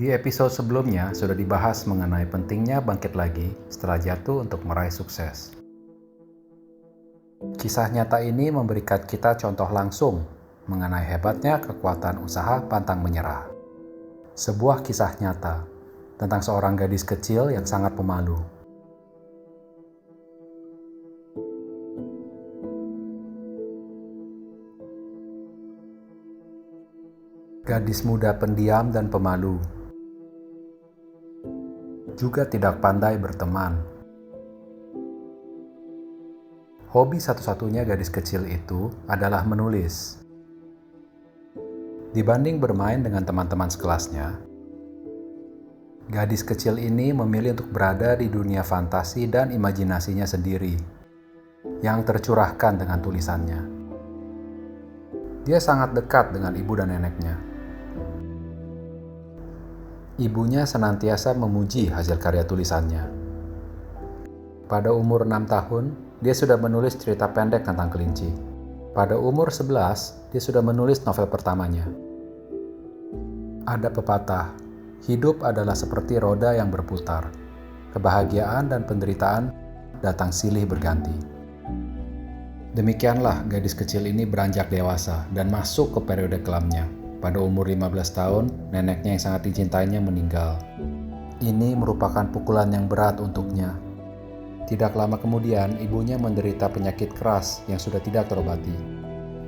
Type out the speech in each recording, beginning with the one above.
Di episode sebelumnya sudah dibahas mengenai pentingnya bangkit lagi setelah jatuh untuk meraih sukses. Kisah nyata ini memberikan kita contoh langsung mengenai hebatnya kekuatan usaha pantang menyerah. Sebuah kisah nyata tentang seorang gadis kecil yang sangat pemalu. Gadis muda pendiam dan pemalu, juga tidak pandai berteman. Hobi satu-satunya gadis kecil itu adalah menulis. Dibanding bermain dengan teman-teman sekelasnya, gadis kecil ini memilih untuk berada di dunia fantasi dan imajinasinya sendiri, yang tercurahkan dengan tulisannya. Dia sangat dekat dengan ibu dan neneknya. Ibunya senantiasa memuji hasil karya tulisannya. Pada umur 6 tahun, dia sudah menulis cerita pendek tentang kelinci. Pada umur 11, dia sudah menulis novel pertamanya. Ada pepatah, hidup adalah seperti roda yang berputar. Kebahagiaan dan penderitaan datang silih berganti. Demikianlah gadis kecil ini beranjak dewasa dan masuk ke periode kelamnya. Pada umur 15 tahun, neneknya yang sangat dicintainya meninggal. Ini merupakan pukulan yang berat untuknya. Tidak lama kemudian, ibunya menderita penyakit keras yang sudah tidak terobati.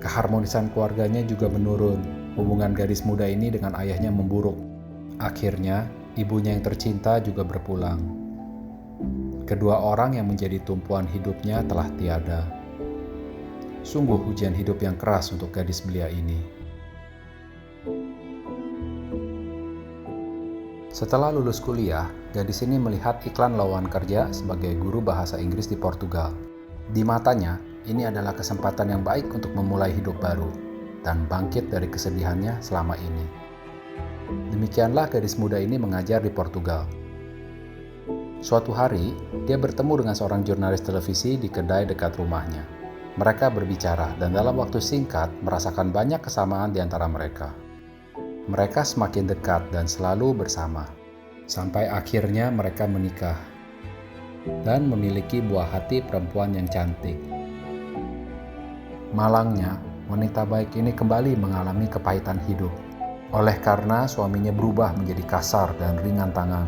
Keharmonisan keluarganya juga menurun. Hubungan gadis muda ini dengan ayahnya memburuk. Akhirnya, ibunya yang tercinta juga berpulang. Kedua orang yang menjadi tumpuan hidupnya telah tiada. Sungguh ujian hidup yang keras untuk gadis belia ini. Setelah lulus kuliah, gadis ini melihat iklan lowongan kerja sebagai guru bahasa Inggris di Portugal. Di matanya, ini adalah kesempatan yang baik untuk memulai hidup baru dan bangkit dari kesedihannya selama ini. Demikianlah gadis muda ini mengajar di Portugal. Suatu hari, dia bertemu dengan seorang jurnalis televisi di kedai dekat rumahnya. Mereka berbicara dan dalam waktu singkat merasakan banyak kesamaan di antara mereka. Mereka semakin dekat dan selalu bersama, sampai akhirnya mereka menikah dan memiliki buah hati perempuan yang cantik. Malangnya, wanita baik ini kembali mengalami kepahitan hidup, oleh karena suaminya berubah menjadi kasar dan ringan tangan.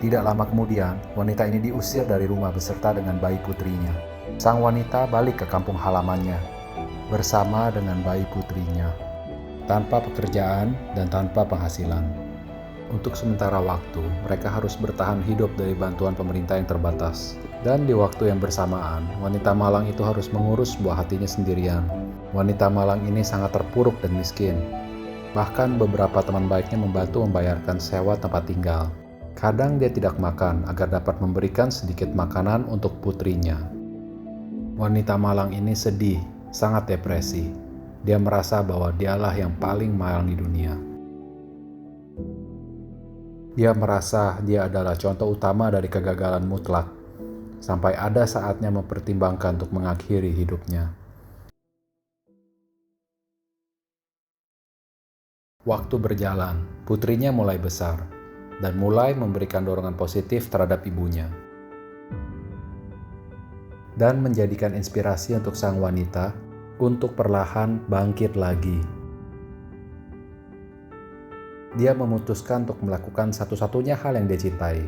Tidak lama kemudian, wanita ini diusir dari rumah beserta dengan bayi putrinya. Sang wanita balik ke kampung halamannya, bersama dengan bayi putrinya, tanpa pekerjaan dan tanpa penghasilan. Untuk sementara waktu, mereka harus bertahan hidup dari bantuan pemerintah yang terbatas. Dan di waktu yang bersamaan, wanita malang itu harus mengurus buah hatinya sendirian. Wanita malang ini sangat terpuruk dan miskin. Bahkan beberapa teman baiknya membantu membayarkan sewa tempat tinggal. Kadang dia tidak makan agar dapat memberikan sedikit makanan untuk putrinya. Wanita malang ini sedih, sangat depresi. Dia merasa bahwa dialah yang paling malang di dunia. Dia merasa dia adalah contoh utama dari kegagalan mutlak, sampai ada saatnya mempertimbangkan untuk mengakhiri hidupnya. Waktu berjalan, putrinya mulai besar, dan mulai memberikan dorongan positif terhadap ibunya, dan menjadikan inspirasi untuk sang wanita untuk perlahan bangkit lagi. Dia memutuskan untuk melakukan satu-satunya hal yang dia cintai,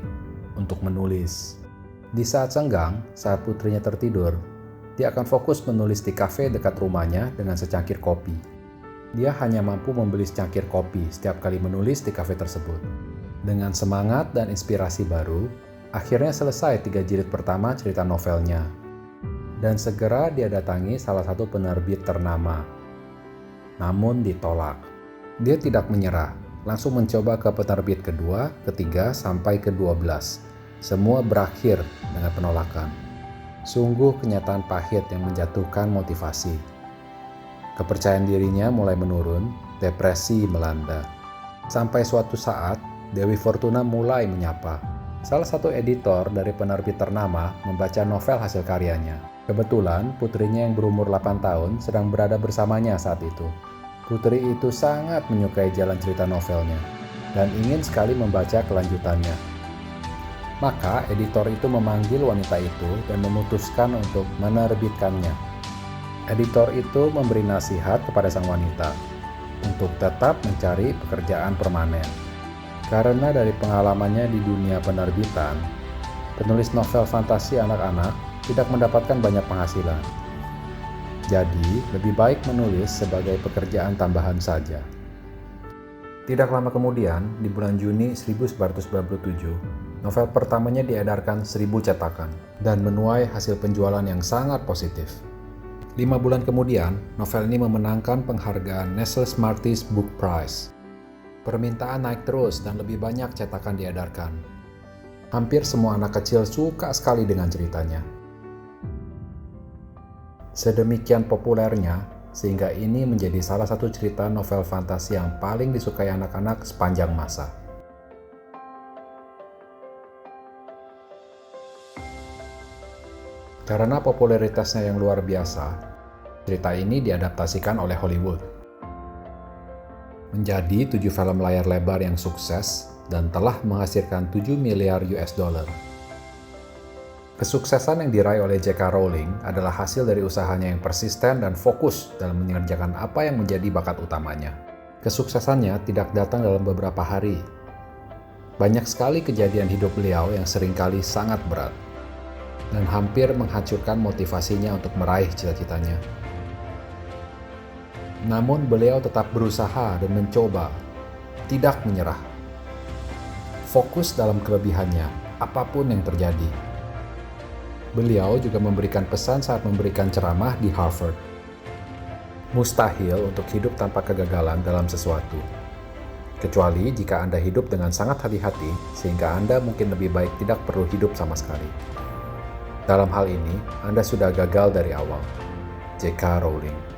untuk menulis. Di saat senggang, saat putrinya tertidur, dia akan fokus menulis di kafe dekat rumahnya dengan secangkir kopi. Dia hanya mampu membeli secangkir kopi setiap kali menulis di kafe tersebut. Dengan semangat dan inspirasi baru, akhirnya selesai 3 jilid pertama cerita novelnya. Dan segera dia datangi salah satu penerbit ternama. Namun ditolak. Dia tidak menyerah, langsung mencoba ke penerbit kedua, ketiga, sampai ke-12. Semua berakhir dengan penolakan. Sungguh kenyataan pahit yang menjatuhkan motivasi. Kepercayaan dirinya mulai menurun, depresi melanda. Sampai suatu saat, Dewi Fortuna mulai menyapa. Salah satu editor dari penerbit ternama membaca novel hasil karyanya. Kebetulan putrinya yang berumur 8 tahun sedang berada bersamanya saat itu. Putri itu sangat menyukai jalan cerita novelnya. dan ingin sekali membaca kelanjutannya. Maka editor itu memanggil wanita itu dan memutuskan untuk menerbitkannya. Editor itu memberi nasihat kepada sang wanita untuk tetap mencari pekerjaan permanen. Karena dari pengalamannya di dunia penerbitan, penulis novel fantasi anak-anak tidak mendapatkan banyak penghasilan. Jadi, lebih baik menulis sebagai pekerjaan tambahan saja. Tidak lama kemudian, di bulan Juni 1997, novel pertamanya diedarkan 1000 cetakan dan menuai hasil penjualan yang sangat positif. 5 bulan kemudian, novel ini memenangkan penghargaan Nestle Smarties Book Prize. Permintaan naik terus dan lebih banyak cetakan diedarkan. Hampir semua anak kecil suka sekali dengan ceritanya. Sedemikian populernya, sehingga ini menjadi salah satu cerita novel fantasi yang paling disukai anak-anak sepanjang masa. Karena popularitasnya yang luar biasa, cerita ini diadaptasikan oleh Hollywood. Menjadi 7 film layar lebar yang sukses dan telah menghasilkan 7 miliar US dollar. Kesuksesan yang diraih oleh J.K. Rowling adalah hasil dari usahanya yang persisten dan fokus dalam mengerjakan apa yang menjadi bakat utamanya. Kesuksesannya tidak datang dalam beberapa hari. Banyak sekali kejadian hidup beliau yang seringkali sangat berat dan hampir menghancurkan motivasinya untuk meraih cita-citanya. Namun beliau tetap berusaha dan mencoba, tidak menyerah. Fokus dalam kelebihannya, apapun yang terjadi. Beliau juga memberikan pesan saat memberikan ceramah di Harvard. Mustahil untuk hidup tanpa kegagalan dalam sesuatu. Kecuali jika Anda hidup dengan sangat hati-hati, sehingga Anda mungkin lebih baik tidak perlu hidup sama sekali. Dalam hal ini, Anda sudah gagal dari awal. J.K. Rowling.